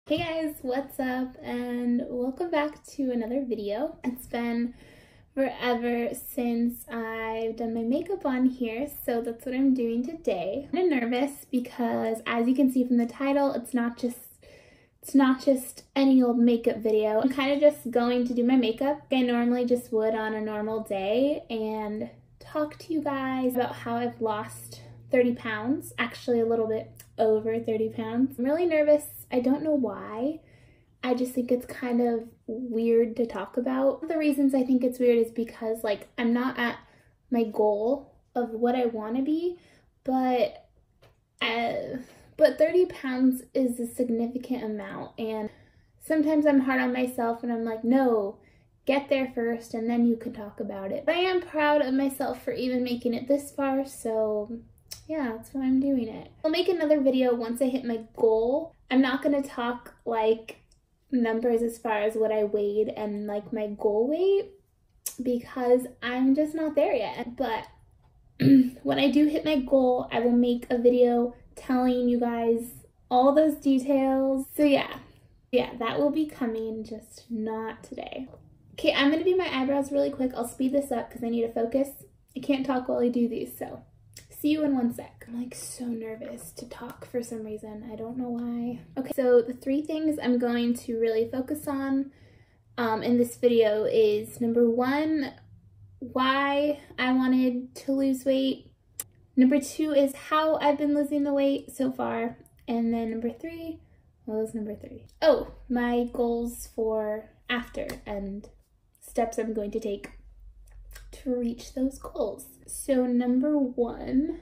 Hey guys, what's up? And welcome back to another video. It's been forever since I've done my makeup on here, so that's what I'm doing today. I'm kind of nervous because, as you can see from the title, it's not just any old makeup video. I'm kind of just going to do my makeup like I normally just would on a normal day and talk to you guys about how I've lost 30 pounds, actually a little bit over 30 pounds. I'm really nervous. I don't know why. I just think it's kind of weird to talk about. The reasons I think it's weird is because I'm not at my goal of what I want to be, but 30 pounds is a significant amount, and sometimes I'm hard on myself and I'm like, no, get there first and then you can talk about it. But I am proud of myself for even making it this far, so yeah, that's why I'm doing it. I'll make another video once I hit my goal. I'm not gonna talk numbers as far as what I weighed and my goal weight because I'm just not there yet. But when I do hit my goal, I will make a video telling you guys all those details. So yeah, that will be coming, just not today. Okay, I'm gonna do my eyebrows really quick. I'll speed this up because I need to focus. I can't talk while I do these, so see you in one sec. I'm so nervous to talk for some reason. I don't know why. Okay, so the 3 things I'm going to really focus on in this video is number 1, why I wanted to lose weight. Number 2 is how I've been losing the weight so far. And then number 3, what was number 3? Oh, my goals for after and steps I'm going to take to reach those goals. So number 1,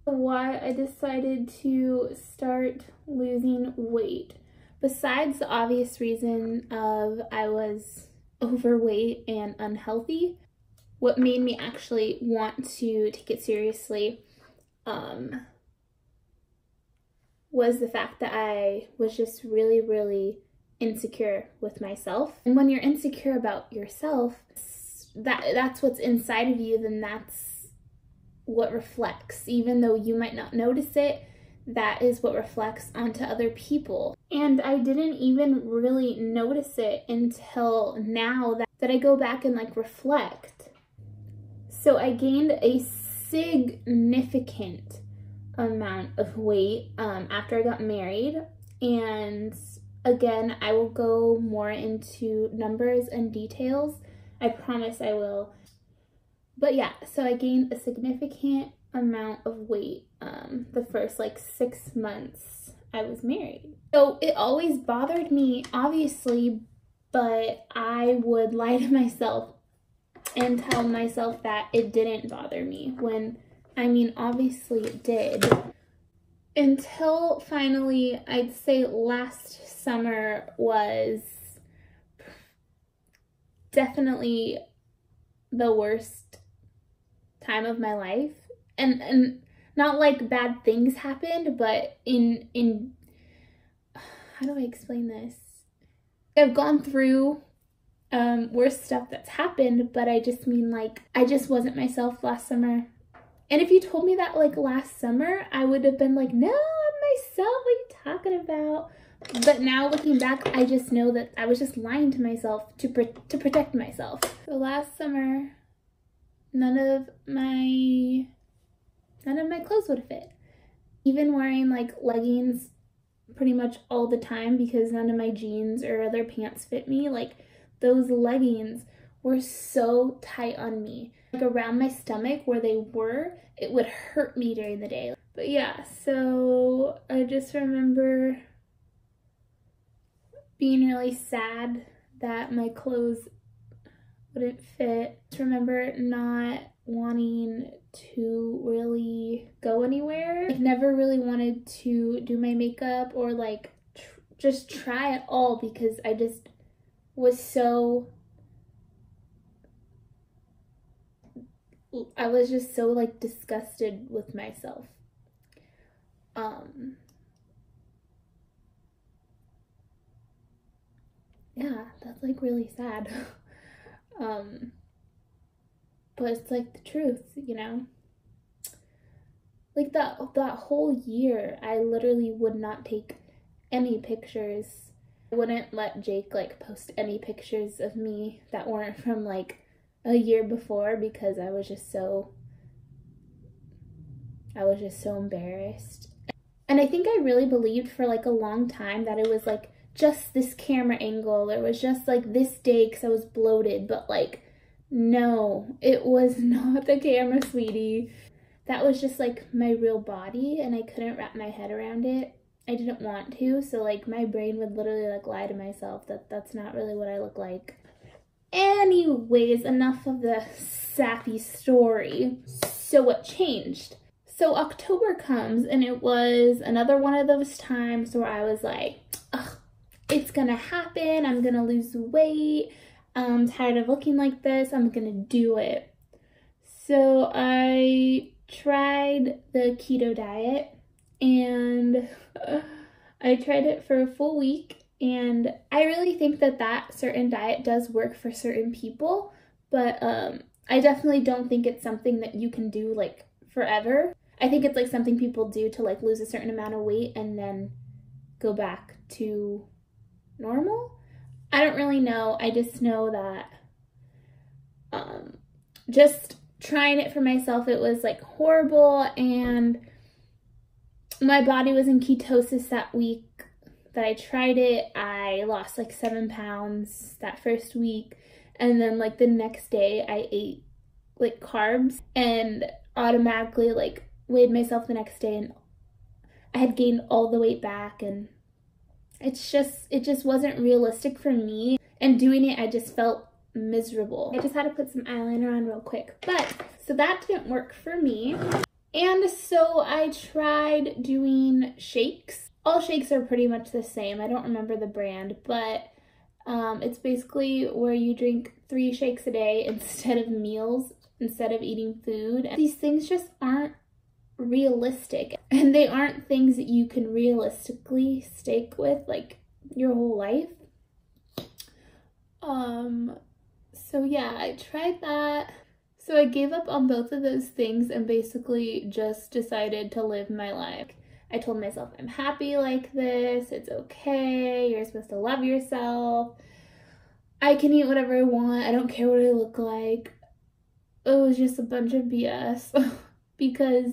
why I decided to start losing weight. Besides the obvious reason of I was overweight and unhealthy, what made me actually want to take it seriously was the fact that I was just really, really insecure with myself. And when you're insecure about yourself, that's what's inside of you, then that's what reflects. Even though you might not notice it, that is what reflects onto other people. And I didn't even really notice it until now that I go back and reflect. So I gained a significant amount of weight after I got married, and again, I will go more into numbers and details. I promise I will. But yeah, so I gained a significant amount of weight the first 6 months I was married. So it always bothered me, obviously, but I would lie to myself and tell myself that it didn't bother me when, obviously it did. Until finally, I'd say last summer was definitely the worst time of my life, and not bad things happened, but in how do I explain this? I've gone through worse stuff that's happened, but I just mean I just wasn't myself last summer. And if you told me that last summer, I would have been like, no, I'm myself, what are you talking about? But now looking back, I just know that I was just lying to myself to protect myself. So last summer, none of my clothes would fit. Even wearing leggings pretty much all the time because none of my jeans or other pants fit me. Those leggings were so tight on me. Around my stomach where they were, it would hurt me during the day. But yeah, so I just remember being really sad that my clothes wouldn't fit. I remember not wanting to really go anywhere. I never really wanted to do my makeup or just try at all because I just was so, I was just so disgusted with myself. Yeah, that's really sad. But it's the truth, you know? That whole year, I literally would not take any pictures. I wouldn't let Jake like post any pictures of me that weren't from like a year before because I was just so embarrassed. And I think I really believed for like a long time that it was like just this camera angle, or it was just like this day because I was bloated, but like no, it was not the camera, sweetie. That was just like my real body, and I couldn't wrap my head around it. I didn't want to, so like my brain would literally like lie to myself that that's not really what I look like. Anyways, enough of the sappy story. So what changed? So October comes, and it was another one of those times where I was like, ugh, it's gonna happen. I'm gonna lose weight. I'm tired of looking like this. I'm gonna do it. So I tried the keto diet, and I tried it for a full week, and I really think that that certain diet does work for certain people, but I definitely don't think it's something that you can do like forever. I think it's like something people do to like lose a certain amount of weight and then go back to normal. I don't really know. I just know that just trying it for myself, it was like horrible, and my body was in ketosis that week that I tried it. I lost like 7 pounds that first week, and then like the next day I ate like carbs and automatically like weighed myself the next day, and I had gained all the weight back, and it just wasn't realistic for me, and doing it I just felt miserable. I just had to put some eyeliner on real quick, but so that didn't work for me. And so I tried doing shakes. All shakes are pretty much the same. I don't remember the brand, but it's basically where you drink 3 shakes a day instead of meals, instead of eating food. And these things just aren't realistic, and they aren't things that you can realistically stick with like your whole life. So yeah, I tried that. So I gave up on both of those things and basically just decided to live my life. I told myself, I'm happy like this, it's okay, you're supposed to love yourself, I can eat whatever I want, I don't care what I look like. It was just a bunch of BS because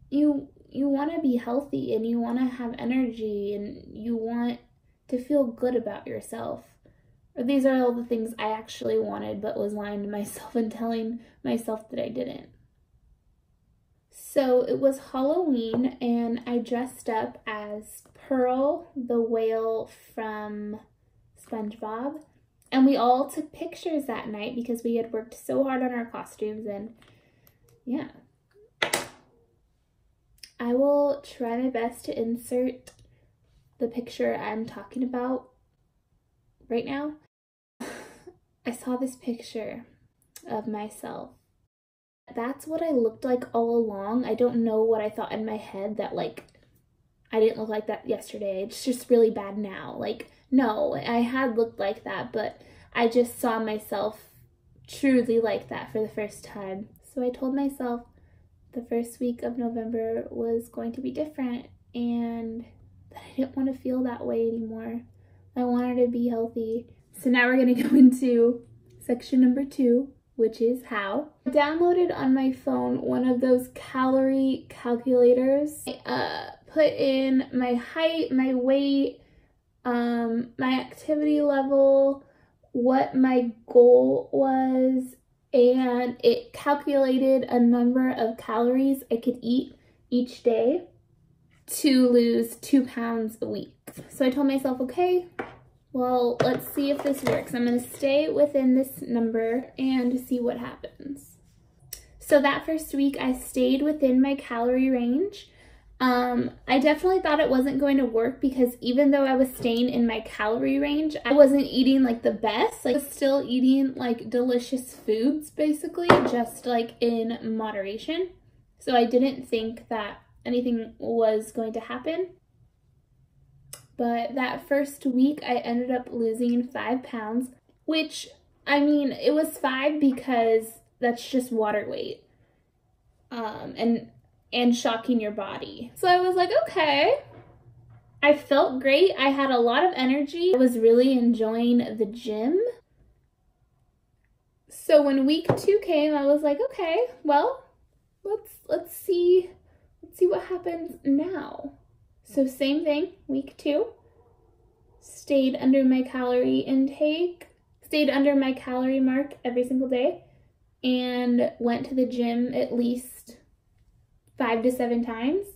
you want to be healthy, and you want to have energy, and you want to feel good about yourself. Or these are all the things I actually wanted but was lying to myself and telling myself that I didn't. So it was Halloween, and I dressed up as Pearl, the whale from SpongeBob. And we all took pictures that night because we had worked so hard on our costumes, and yeah. I will try my best to insert the picture I'm talking about right now. I saw this picture of myself. That's what I looked like all along. I don't know what I thought in my head that like I didn't look like that yesterday. It's just really bad now. Like, no, I had looked like that, but I just saw myself truly like that for the first time. So I told myself the first week of November was going to be different, and that I didn't want to feel that way anymore. I wanted to be healthy. So now we're going to go into section number 2, which is how. I downloaded on my phone one of those calorie calculators. I put in my height, my weight, my activity level, what my goal was, and it calculated a number of calories I could eat each day to lose 2 pounds a week. So I told myself, okay, well, let's see if this works. I'm going to stay within this number and see what happens. So that first week, I stayed within my calorie range. I definitely thought it wasn't going to work because even though I was staying in my calorie range, I wasn't eating like the best. Like, I was still eating like delicious foods, basically, just like in moderation. So I didn't think that anything was going to happen. But that first week, I ended up losing 5 pounds, which, I mean, it was 5 because that's just water weight. And shocking your body. So I was like, okay, I felt great. I had a lot of energy. I was really enjoying the gym. So when week 2 came, I was like, okay, well, let's see what happens now. So same thing, week 2, stayed under my calorie intake, stayed under my calorie mark every single day, and went to the gym at least 5 to 7 times.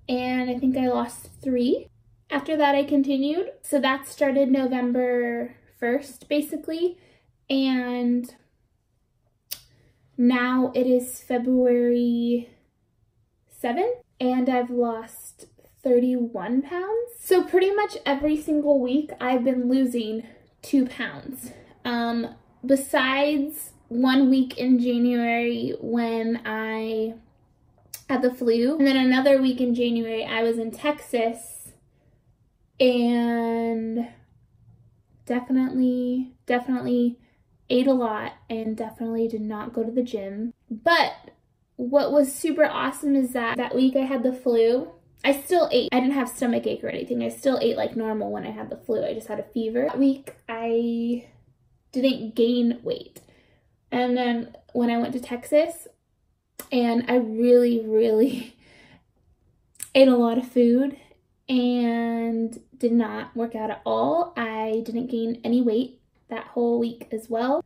And I think I lost 3. After that, I continued. So that started November 1st, basically. And now it is February 7th, and I've lost 31 pounds. So pretty much every single week, I've been losing 2 pounds. Besides 1 week in January when I had the flu, and then another week in January I was in Texas, and definitely ate a lot and definitely did not go to the gym. But what was super awesome is that week I had the flu, I still ate. I didn't have stomach ache or anything. I still ate like normal when I had the flu. I just had a fever. That week I didn't gain weight. And then when I went to Texas, and I really ate a lot of food and did not work out at all. I didn't gain any weight that whole week as well.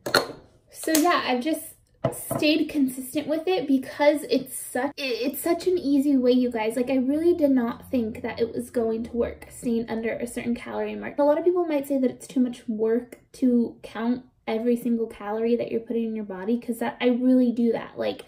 So yeah, I've just stayed consistent with it because it's such an easy way, you guys. Like, I really did not think that it was going to work, staying under a certain calorie mark. A lot of people might say that it's too much work to count every single calorie that you're putting in your body, because I really do that. Like,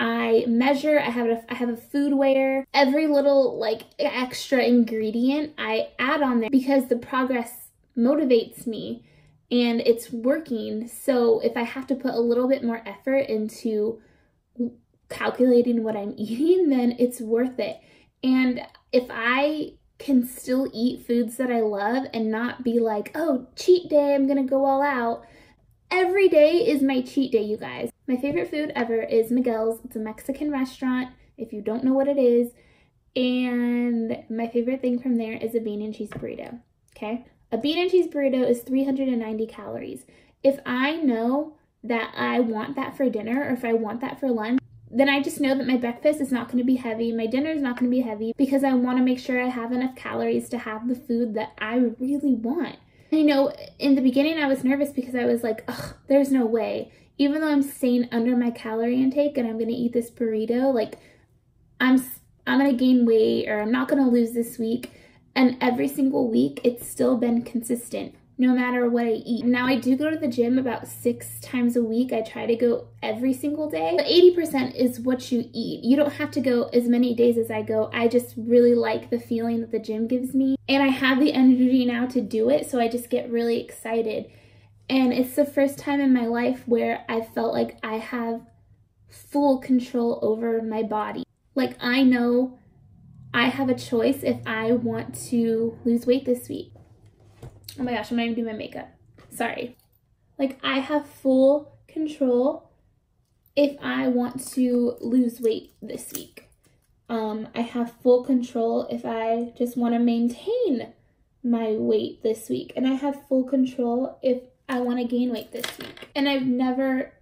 I measure, I have a food weigher. Every little like extra ingredient I add on there because the progress motivates me and it's working. So if I have to put a little bit more effort into calculating what I'm eating, then it's worth it. And if I can still eat foods that I love and not be like, oh, cheat day, I'm gonna go all out. Every day is my cheat day, you guys. My favorite food ever is Miguel's. It's a Mexican restaurant, if you don't know what it is. And my favorite thing from there is a bean and cheese burrito, okay? A bean and cheese burrito is 390 calories. If I know that I want that for dinner or if I want that for lunch, then I just know that my breakfast is not going to be heavy, my dinner is not going to be heavy, because I want to make sure I have enough calories to have the food that I really want. You know, in the beginning I was nervous because I was like, ugh, there's no way. Even though I'm staying under my calorie intake and I'm going to eat this burrito, like, I'm going to gain weight, or I'm not going to lose this week. And every single week, it's still been consistent, no matter what I eat. Now, I do go to the gym about 6 times a week. I try to go every single day. But 80% is what you eat. You don't have to go as many days as I go. I just really like the feeling that the gym gives me. And I have the energy now to do it, so I just get really excited. And it's the first time in my life where I felt like I have full control over my body. Like, I know I have a choice if I want to lose weight this week. Oh my gosh, I'm not even doing my makeup. Sorry. Like, I have full control if I want to lose weight this week. I have full control if I just want to maintain my weight this week. And I have full control if I want to gain weight this week. And I've never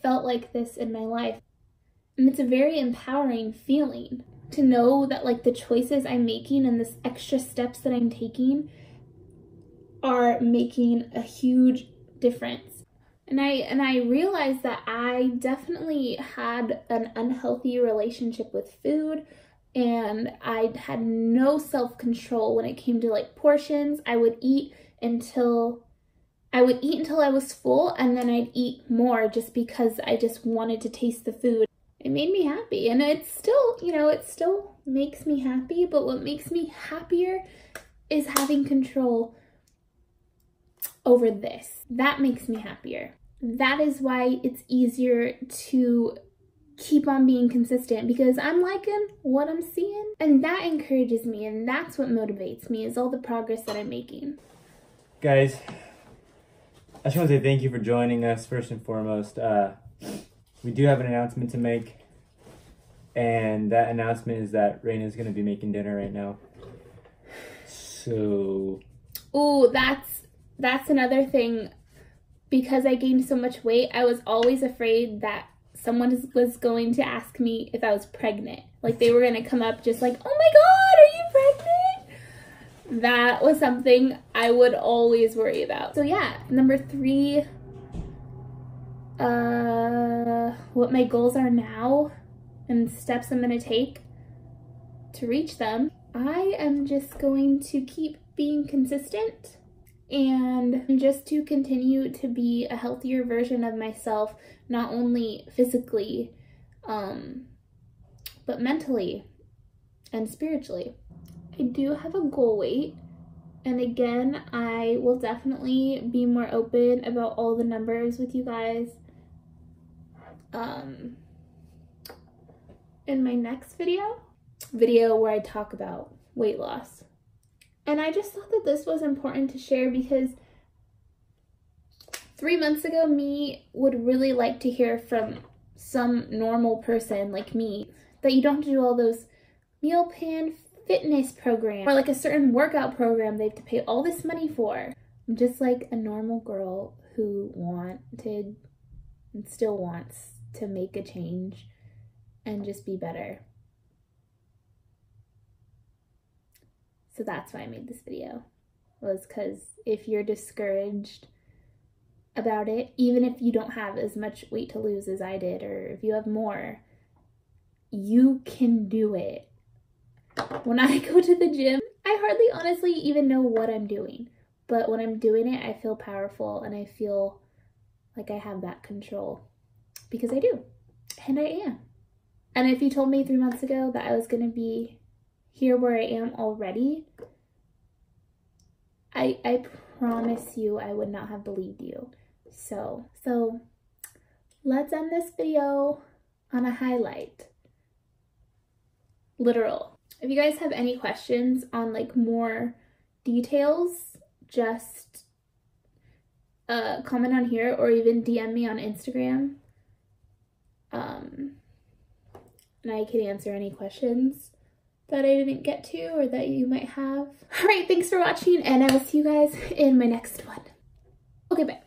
felt like this in my life. And it's a very empowering feeling to know that, like, the choices I'm making and the extra steps that I'm taking are making a huge difference. And I realized that I definitely had an unhealthy relationship with food, and I had no self-control when it came to like portions. I would eat until I was full, and then I'd eat more just because I just wanted to taste the food. It made me happy, and it's still, you know, it still makes me happy, but what makes me happier is having control over this. That makes me happier. That is why it's easier to keep on being consistent, because I'm liking what I'm seeing, and that encourages me, and that's what motivates me, is all the progress that I'm making. Guys, I just want to say thank you for joining us first and foremost. We do have an announcement to make, And that announcement is that Raina's gonna be making dinner right now. So... Ooh, that's another thing. Because I gained so much weight, I was always afraid that someone was going to ask me if I was pregnant. Like, they were going to come up just like, oh my God, are you pregnant? That was something I would always worry about. So yeah, number 3, what my goals are now and steps I'm going to take to reach them. I am just going to keep being consistent and just to continue to be a healthier version of myself, not only physically, but mentally and spiritually. I do have a goal weight, and again, I will definitely be more open about all the numbers with you guys in my next video where I talk about weight loss. And I just thought that this was important to share because 3 months ago, me would really like to hear from some normal person like me that you don't have to do all those meal plan fitness programs or like a certain workout program they have to pay all this money for. I'm just like a normal girl who wanted and still wants to make a change and just be better. So that's why I made this video, was because if you're discouraged about it, even if you don't have as much weight to lose as I did, or if you have more, you can do it. When I go to the gym, I hardly honestly even know what I'm doing, but when I'm doing it, I feel powerful and I feel like I have that control because I do, and I am. And if you told me 3 months ago that I was going to be here where I am already, I promise you I would not have believed you. So let's end this video on a highlight. Literal. If you guys have any questions on like more details, just comment on here or even DM me on Instagram. And I can answer any questions that I didn't get to or that you might have. All right, thanks for watching, and I will see you guys in my next one. Okay, bye.